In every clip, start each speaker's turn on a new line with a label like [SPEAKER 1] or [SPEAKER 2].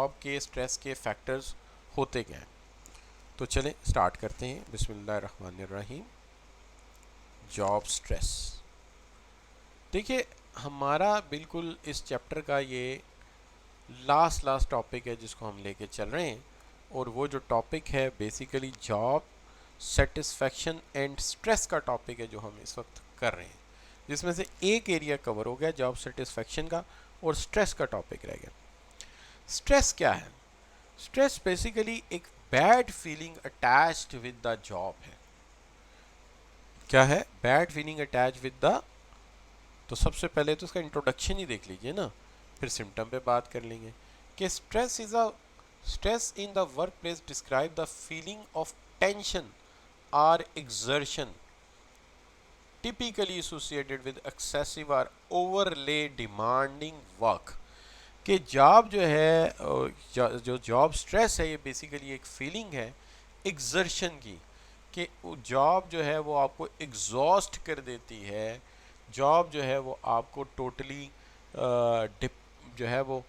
[SPEAKER 1] Job کے stress کے factors ہوتے کیا ہیں. تو چلیں سٹارٹ کرتے ہیں. بسم اللہ الرحمن الرحیم. Job stress. دیکھیے ہمارا بالکل اس چیپٹر کا یہ لاسٹ ٹاپک ہے جس کو ہم لے کے چل رہے ہیں, اور وہ جو ٹاپک ہے basically job satisfaction and stress کا ٹاپک ہے جو ہم اس وقت کر رہے ہیں, جس میں سے ایک ایریا کور ہو گیا جاب سیٹسفیکشن کا, اور سٹریس کا ٹاپک رہ گیا. سٹریس کیا ہے؟ سٹریس بیسیکلی ایک bad feeling attached with the job ہے. کیا ہے؟ Bad feeling attach with the. تو سب سے پہلے تو اس کا انٹروڈکشن ہی دیکھ لیجئے نا, پھر سمٹم پہ بات کر لیں گے کہ stress in the workplace describe the feeling of tension اور exertion typically associated with excessive or overlay demanding work. کہ جاب جو ہے, جو جاب سٹریس ہے یہ بیسیکلی ایک فیلنگ ہے ایگزرشن کی, کہ جاب جو ہے وہ آپ کو ایگزاسٹ کر دیتی ہے, جاب جو ہے وہ آپ کو ٹوٹلی جو ہے وہ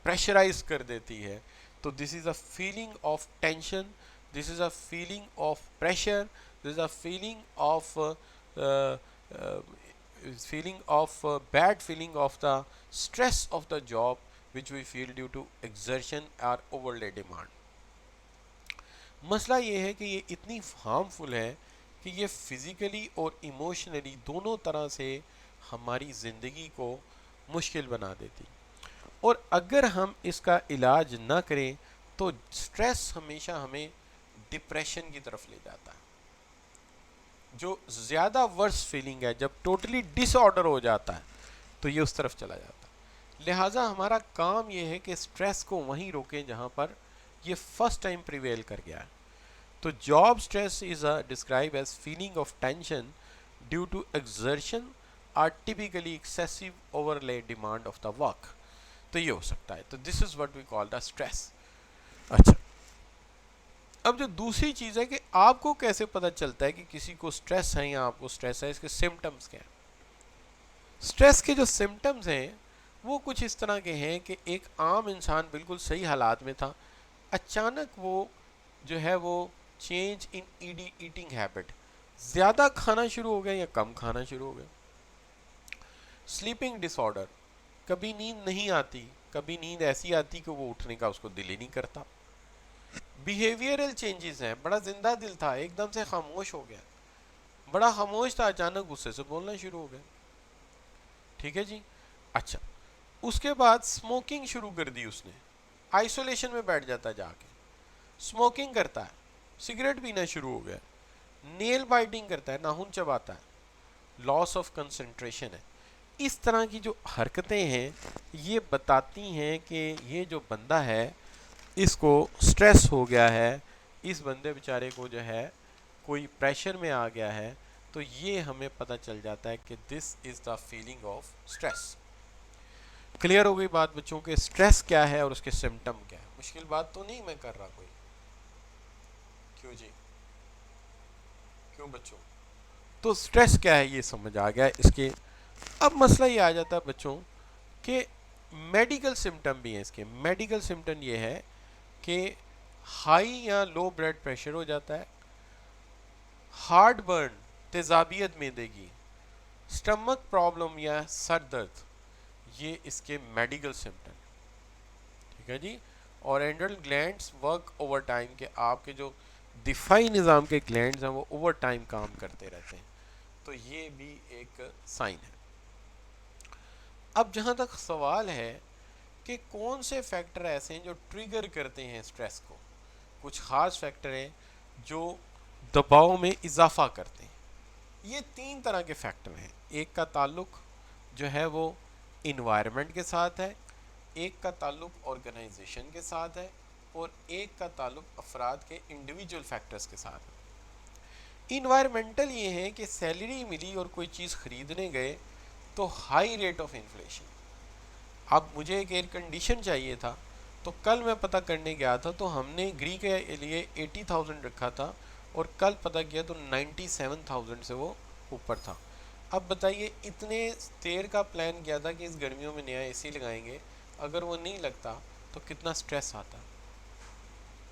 [SPEAKER 1] پریشرائز کر دیتی ہے. تو this is a feeling of tension, this is a feeling of pressure, this is a feeling of bad feeling of the stress of the job which we feel due to exertion or overlay demand. مسئلہ یہ ہے کہ یہ اتنی harmful ہے کہ یہ physically اور ایموشنلی دونوں طرح سے ہماری زندگی کو مشکل بنا دیتی, اور اگر ہم اس کا علاج نہ کریں تو سٹریس ہمیشہ ہمیں ڈپریشن کی طرف لے جاتا ہے, جو زیادہ ورس فیلنگ ہے. جب ٹوٹلی ڈس آرڈر ہو جاتا ہے تو یہ اس طرف چلا جاتا ہے. لہٰذا ہمارا کام یہ ہے کہ سٹریس کو وہیں روکیں جہاں پر یہ فرسٹ ٹائم پریویل کر گیا ہے. تو job stress is describe as feeling of tension due to exertion اور typically excessive overlay demand of the work. تو یہ ہو سکتا ہے. تو this is what we call the stress. اچھا, اب جو دوسری چیز ہے کہ آپ کو کیسے پتہ چلتا ہے کہ کسی کو سٹریس ہے یا آپ کو سٹریس ہے, اس کے سمٹمز کیا ہیں. سٹریس کے جو سمٹمز ہیں وہ کچھ اس طرح کے ہیں کہ ایک عام انسان بالکل صحیح حالات میں تھا, اچانک وہ جو ہے وہ چینج ان ایٹنگ ہیبٹ, زیادہ کھانا شروع ہو گیا یا کم کھانا شروع ہو گیا. سلیپنگ ڈس آرڈر, کبھی نیند نہیں آتی, کبھی نیند ایسی آتی کہ وہ اٹھنے کا اس کو دل ہی نہیں کرتا. بیہیویئرل چینجز ہیں, بڑا زندہ دل تھا ایک دم سے خاموش ہو گیا, بڑا خاموش تھا اچانک غصے سے بولنا شروع ہو گیا. ٹھیک ہے جی. اچھا, اس کے بعد سموکنگ شروع کر دی اس نے, آئسولیشن میں بیٹھ جاتا جا کے, سموکنگ کرتا ہے, سگریٹ پینا شروع ہو گیا, نیل بائٹنگ کرتا ہے, ناخن چباتا ہے, لاس آف کنسنٹریشن ہے. اس طرح کی جو حرکتیں ہیں یہ بتاتی ہیں کہ یہ جو بندہ ہے اس کو سٹریس ہو گیا ہے, اس بندے بیچارے کو جو ہے کوئی پریشر میں آ گیا ہے. تو یہ ہمیں پتہ چل جاتا ہے کہ this is the feeling of stress. Clear ہو گئی بات بچوں کہ سٹریس کیا ہے اور اس کے سمٹم کیا ہے؟ مشکل بات تو نہیں میں کر رہا کوئی؟ کیوں جی, کیوں بچوں؟ تو سٹریس کیا ہے یہ سمجھ آ گیا اس کے. اب مسئلہ یہ آ جاتا ہے بچوں کہ میڈیکل سمٹم بھی ہیں اس کے. میڈیکل سمٹم یہ ہے کہ ہائی یا لو بلڈ پریشر ہو جاتا ہے, ہارٹ برن, تیزابیت معدے کی, سٹمک پرابلم یا سر درد, یہ اس کے میڈیکل سمٹم. ٹھیک ہے جی. اور اینڈرل گلینڈز ورک اوور ٹائم, کہ آپ کے جو دفاعی نظام کے گلینڈز ہیں وہ اوور ٹائم کام کرتے رہتے ہیں. تو یہ بھی ایک سائن ہے. اب جہاں تک سوال ہے کہ کون سے فیکٹر ایسے ہیں جو ٹریگر کرتے ہیں سٹریس کو, کچھ خاص فیکٹر ہیں جو دباؤ میں اضافہ کرتے ہیں. یہ تین طرح کے فیکٹر ہیں. ایک کا تعلق جو ہے وہ انوائرمنٹ کے ساتھ ہے, ایک کا تعلق آرگنائزیشن کے ساتھ ہے, اور ایک کا تعلق افراد کے انڈیویجول فیکٹرز کے ساتھ ہے. انوائرمنٹل یہ ہے کہ سیلری ملی اور کوئی چیز خریدنے گئے تو ہائی ریٹ آف انفلیشن. اب مجھے ایک ایئر کنڈیشن چاہیے تھا تو کل میں پتہ کرنے گیا تھا تو ہم نے گری کے لیے 80,000 رکھا تھا اور کل پتہ کیا تو 97,000 سے وہ اوپر تھا. اب بتائیے اتنے دیر کا پلان کیا تھا کہ اس گرمیوں میں نیا اے سی لگائیں گے, اگر وہ نہیں لگتا تو کتنا سٹریس آتا ہے.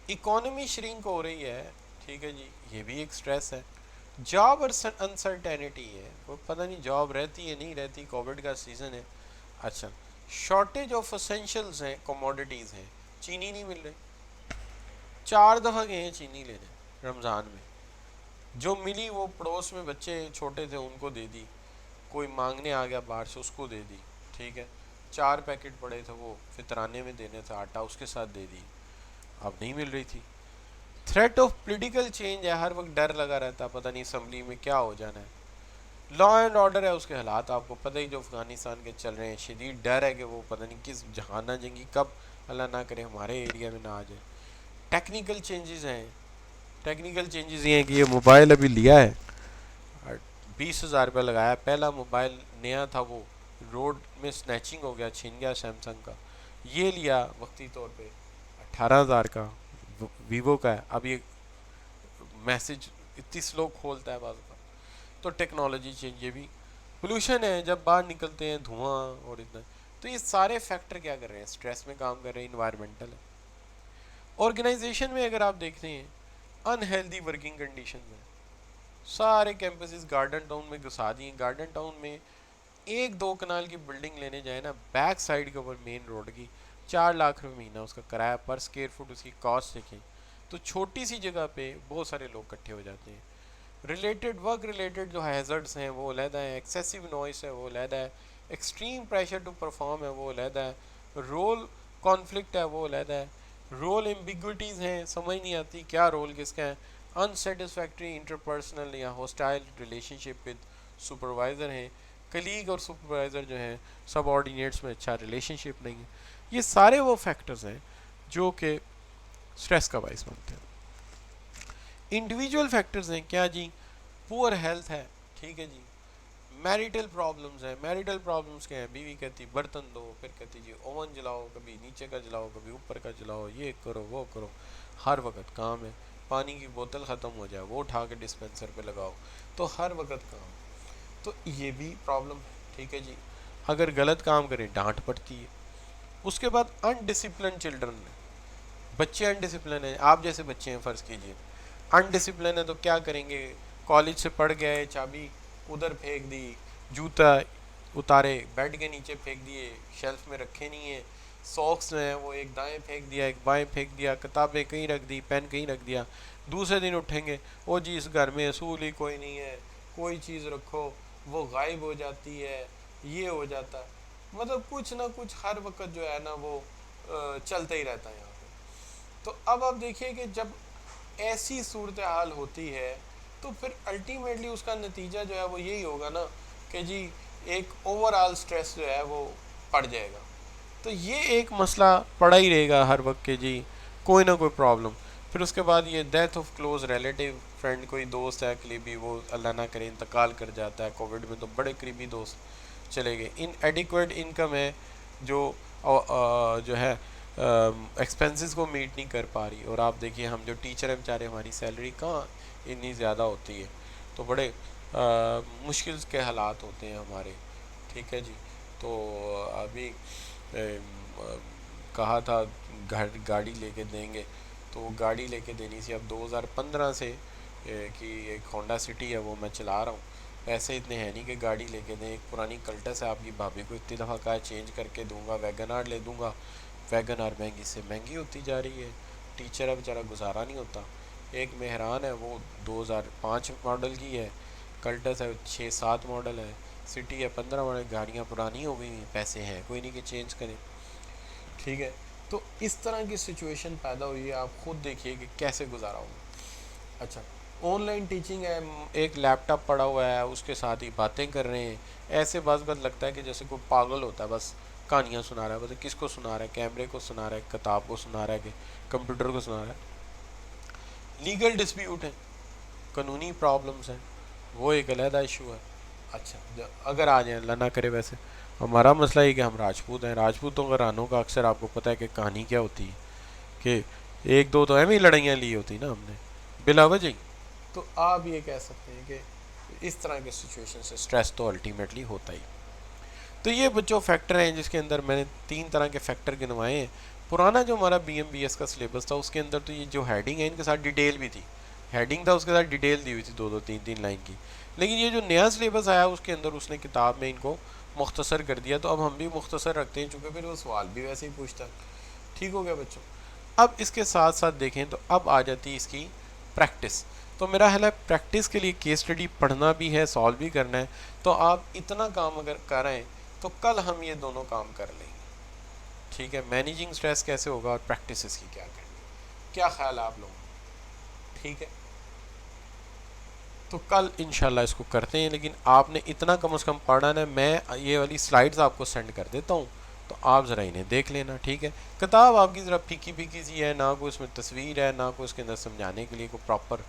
[SPEAKER 1] اکانومی شرنک ہو رہی ہے, ٹھیک ہے جی, یہ بھی ایک سٹریس ہے. جاب اور انسرٹینٹی ہے, وہ پتہ نہیں جاب رہتی ہے نہیں رہتی, کووڈ کا سیزن ہے. اچھا, شارٹیج آف اسینشلز ہیں, کوموڈیٹیز ہیں, چینی نہیں مل رہی. 4 دفعہ گئے ہیں چینی لینے رمضان میں, جو ملی وہ پڑوس میں بچے چھوٹے تھے ان کو دے دی, کوئی مانگنے آ گیا باہر سے اس کو دے دی, ٹھیک ہے. 4 پیکٹ پڑے تھے, وہ فطرانے میں دینے تھے آٹا, اس کے ساتھ دے دی, اب نہیں مل رہی تھی. تھریٹ آف پولیٹیکل چینج ہے, ہر وقت ڈر لگا رہتا, پتہ نہیں اسمبلی میں کیا ہو جانا ہے. لا اینڈ آرڈر ہے, اس کے حالات آپ کو پتہ ہی جو افغانستان کے چل رہے ہیں, شدید ڈر ہے کہ وہ پتہ نہیں کس جہانہ جنگی کب اللہ نہ کرے ہمارے ایریا میں نہ آ جائے. ٹیکنیکل چینجز ہیں, ٹیکنیکل چینجز یہ ہیں کہ یہ موبائل ابھی لیا ہے, 20,000 روپے لگایا, پہلا موبائل نیا تھا, وہ روڈ میں سنیچنگ ہو گیا, چھین گیا سیمسنگ کا. یہ لیا وقتی طور پہ 18,000 کا, ویوو کا ہے. اب یہ میسج اتنی سلو کھولتا ہے بعض کا. تو ٹیکنالوجی چینج, یہ بھی پولوشن ہے, جب باہر نکلتے ہیں دھواں اور اتنا. تو یہ سارے فیکٹر کیا کر رہے ہیں, سٹریس میں کام کر رہے ہیں, انوائرمنٹل ہے. آرگنائزیشن میں اگر آپ دیکھتے ہیں انہیلدی ورکنگ کنڈیشن میں, سارے کیمپسز گارڈن ٹاؤن میں گھسا دیے. گارڈن ٹاؤن میں 1-2 کنال کی بلڈنگ لینے جائے نا, بیک سائڈ کے اوپر مین روڈ کی, 4 لاکھ روپے مہینہ اس کا کرایہ پر اسکوائر فٹ, اس کی کاسٹ دیکھیں تو چھوٹی سی جگہ پہ بہت سارے لوگ اکٹھے ہو جاتے ہیں. ریلیٹڈ ورک ریلیٹڈ جو ہیزرڈس ہیں وہ علیحدہ ہیں, ایکسیسو نوائس ہے وہ علیحدہ ہے, ایکسٹریم پریشر ٹو پرفارم ہے وہ علیحدہ ہے, رول کانفلکٹ ہے وہ علیحدہ ہے, رول ایمبیگوٹیز ہیں, سمجھ نہیں آتی کیا رول کس کا ہے, انسیٹسفیکٹری انٹرپرسنل یا hostile relation ship with supervisor ہیں, کلیگ اور سپروائزر جو ہیں سب آرڈینیٹس میں اچھا ریلیشن شپ نہیں ہے. یہ سارے وہ فیکٹرز ہیں جو کہ سٹریس کا باعث بنتے ہیں. انڈیویجول فیکٹرز ہیں کیا جی, پور ہیلتھ ہے, ٹھیک ہے جی, میریٹل پرابلمز ہیں. میریٹل پرابلمز کیا ہیں, بیوی کہتی برتن دو, پھر کہتی جی اوون جلاؤ, کبھی نیچے کا جلاؤ کبھی اوپر کا جلاؤ, یہ کرو وہ کرو, ہر وقت کام ہے. پانی کی بوتل ختم ہو جائے وہ اٹھا کے ڈسپینسر پہ لگاؤ, تو ہر وقت کام. تو یہ بھی پرابلم ہے, ٹھیک ہے جی. اگر غلط کام کریں ڈانٹ پڑتی ہے. اس کے بعد انڈسپلن چلڈرن, بچے انڈسپلن ہیں, آپ جیسے بچے ہیں فرض کیجئے, انڈسپلن ہے تو کیا کریں گے, کالج سے پڑھ گئے, چابی ادھر پھینک دی, جوتا اتارے بیڈ کے نیچے پھینک دیے, شیلف میں رکھے نہیں ہیں, ساکس جو ہیں وہ ایک دائیں پھینک دیا ایک بائیں پھینک دیا, کتابیں کہیں رکھ دی, پین کہیں رکھ دیا. دوسرے دن اٹھیں گے, او جی اس گھر میں اصول ہی کوئی نہیں ہے, کوئی چیز رکھو وہ غائب ہو جاتی ہے, یہ ہو جاتا ہے. مطلب کچھ نہ کچھ ہر وقت جو ہے نا وہ چلتا ہی رہتا ہے یہاں پہ. تو اب آپ دیکھیے کہ جب ایسی صورتحال ہوتی ہے تو پھر الٹیمیٹلی اس کا نتیجہ جو ہے وہ یہی ہوگا نا کہ جی ایک اوور آل سٹریس جو ہے وہ پڑ جائے گا. تو یہ ایک مسئلہ پڑا ہی رہے گا ہر وقت کہ جی کوئی نہ کوئی پرابلم. پھر اس کے بعد یہ death of close relative, friend کوئی دوست ہے قریبی وہ اللہ نہ کرے انتقال کر جاتا ہے. کووڈ میں تو بڑے قریبی دوست چلے گئے. ان ایڈیکویٹ انکم ہے جو جو ہے ایکسپینسز کو میٹ نہیں کر پا رہی. اور آپ دیکھیے ہم جو ٹیچر ہیں بیچارے, ہماری سیلری کہاں اتنی زیادہ ہوتی ہے, تو بڑے مشکل کے حالات ہوتے ہیں ہمارے, ٹھیک ہے جی. تو ابھی کہا تھا گاڑی لے کے دیں گے, تو وہ گاڑی لے کے دینی سی. اب 2015 سے کہ ایک ہونڈا سٹی ہے وہ میں چلا رہا ہوں, پیسے اتنے ہیں نہیں کہ گاڑی لے کے دیں. ایک پرانی کلٹس ہے, آپ کی بھابھی کو اتنی دفعہ کہا چینج کر کے دوں گا, ویگن آر لے دوں گا, ویگن آر مہنگی سے مہنگی ہوتی جا رہی ہے. ٹیچر ہے بیچارہ گزارا نہیں ہوتا. ایک مہران ہے وہ 2005 ماڈل کی ہے, کلٹس ہے 6-7 ماڈل ہے, سٹی ہے 15 ماڈل. گاڑیاں پرانی ہو گئی ہیں, پیسے ہیں کوئی نہیں کہ چینج کریں, ٹھیک ہے. تو اس طرح کی سچویشن پیدا ہوئی ہے, آپ خود دیکھیے کہ کیسے گزارا ہوگا. اچھا, آن لائن ٹیچنگ ہے, ایک لیپ ٹاپ پڑا ہوا ہے, اس کے ساتھ ہی باتیں کر رہے ہیں. ایسے بعض بات لگتا ہے کہ جیسے کوئی پاگل ہوتا ہے, بس کہانیاں سنا رہا ہے. بس کس کو سنا رہا ہے, کیمرے کو سنا رہا ہے, کتاب کو سنا رہا ہے, کہ کمپیوٹر کو سنا رہا ہے. لیگل ڈسپیوٹ ہے, قانونی پرابلمس ہیں, وہ ایک علیحدہ ایشو ہے. اچھا, اگر آ جائیں اللہ نہ کرے, ویسے ہمارا مسئلہ یہ کہ ہم راجپوت ہیں, راجپوتوں کا رانوں کا اکثر آپ کو پتہ ہے کہ کہانی کیا ہوتی ہے کہ 1-2 تو ایویں لڑائیاں لی ہوتی نا ہم نے بلا وجہ. تو آپ یہ کہہ سکتے ہیں کہ اس طرح کے سچویشن سے سٹریس تو الٹیمیٹلی ہوتا ہی. تو یہ بچوں فیکٹر ہیں جس کے اندر میں نے 3 طرح کے فیکٹر گنوائے ہیں. پرانا جو ہمارا بی ایم بی ایس کا سلیبس تھا اس کے اندر تو یہ جو ہیڈنگ ہے ان کے ساتھ ڈیٹیل بھی تھی، ہیڈنگ تھا اس کے ساتھ ڈیٹیل دی ہوئی تھی 2-2 3-3 لائن کی، لیکن یہ جو نیا سلیبس آیا اس کے اندر اس نے کتاب میں ان کو مختصر کر دیا، تو اب ہم بھی مختصر رکھتے ہیں چونکہ پھر وہ سوال بھی ویسے ہی پوچھتا ہے۔ ٹھیک ہو گیا بچوں؟ اب اس کے ساتھ ساتھ دیکھیں تو اب آ جاتی ہے اس کی پریکٹس، تو میرا خیال ہے پریکٹس کے لیے کیس اسٹڈی پڑھنا بھی ہے، سالو بھی کرنا ہے، تو آپ اتنا کام اگر کریں تو کل ہم یہ دونوں کام کر لیں گے۔ ٹھیک ہے، مینیجنگ سٹریس کیسے ہوگا اور پریکٹسز کی کیا کرنی، کیا خیال ہے آپ لوگوں کا؟ ٹھیک ہے، تو کل انشاءاللہ اس کو کرتے ہیں، لیکن آپ نے اتنا کم از کم پڑھنا ہے، میں یہ والی سلائڈز آپ کو سینڈ کر دیتا ہوں تو آپ ذرا انہیں دیکھ لینا۔ ٹھیک ہے، کتاب آپ کی ذرا پھیکی پھیکی سی ہے، نہ کوئی اس میں تصویر ہے، نہ کوئی اس کے اندر سمجھانے کے لیے کوئی پراپر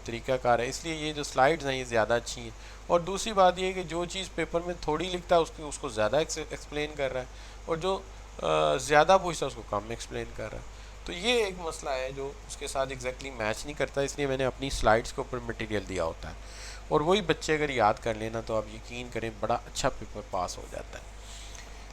[SPEAKER 1] طریقہ کار ہے، اس لیے یہ جو سلائڈز ہیں یہ زیادہ اچھی ہیں۔ اور دوسری بات یہ ہے کہ جو چیز پیپر میں تھوڑی لکھتا ہے اس کو زیادہ ایکسپلین کر رہا ہے، اور جو زیادہ پوچھتا ہے اس کو کم ایکسپلین کر رہا ہے، تو یہ ایک مسئلہ ہے جو اس کے ساتھ ایگزیکٹلی میچ نہیں کرتا، اس لیے میں نے اپنی سلائڈس کے اوپر مٹیریل دیا ہوتا ہے، اور وہی بچے اگر یاد کر لینا تو آپ یقین کریں بڑا اچھا پیپر پاس ہو جاتا ہے۔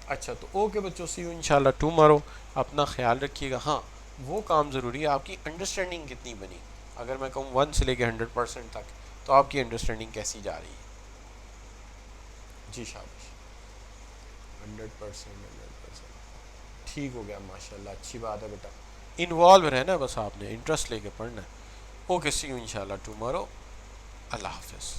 [SPEAKER 1] اچھا تو اوکے بچوں، سی یو انشاءاللہ ٹمارو، اپنا خیال رکھیے گا۔ ہاں وہ کام ضروری ہے، آپ کی انڈرسٹینڈنگ کتنی بنی، اگر میں کہوں 1 سے لے کے 100% تک، تو آپ کی انڈرسٹینڈنگ کیسی جا رہی ہے؟ جی شاباش، 100%، 100%، ٹھیک ہو گیا، ماشاءاللہ، اچھی بات ہے بیٹا، انوالو رہنا ہے بس، آپ نے انٹرسٹ لے کے پڑھنا ہے۔ اوکے، سی یو انشاءاللہ ٹمارو، اللہ حافظ۔